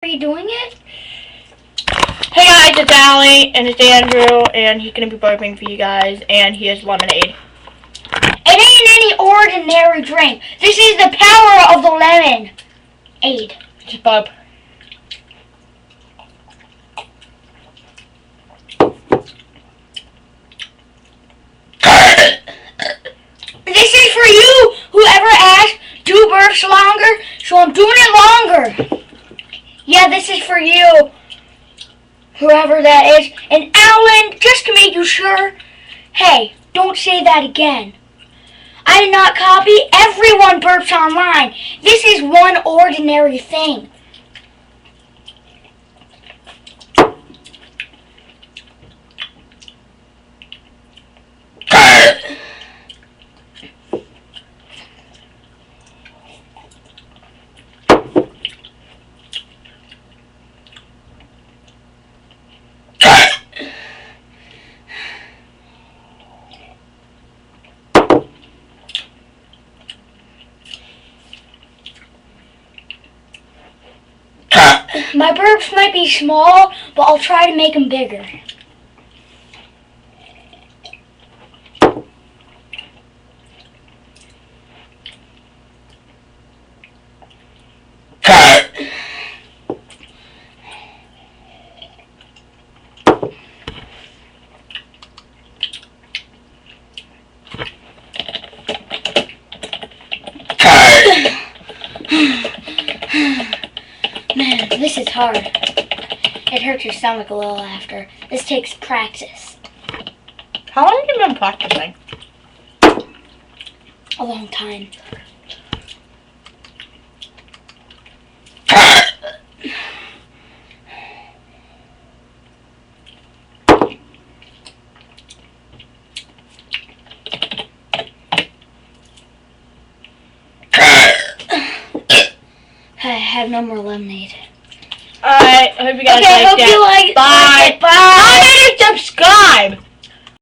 Are you doing it? Hey guys, it's Allie, and it's Andrew, and he's going to be burping for you guys, and he has lemonade. It ain't any ordinary drink. This is the power of the lemon. Aid. Just burp. This is for you, whoever asked, do burps longer, so I'm doing it longer. Yeah, this is for you, whoever that is. And Alan, just to make you sure, hey, don't say that again. I did not copy. Everyone burps online. This is one ordinary thing. My burps might be small, but I'll try to make them bigger. Man, this is hard. It hurts your stomach a little after. This takes practice. How long have you been practicing? A long time. I have no more lemonade. Alright, I hope you guys Okay, liked hope it. you like Bye. it. Bye. Comment and subscribe.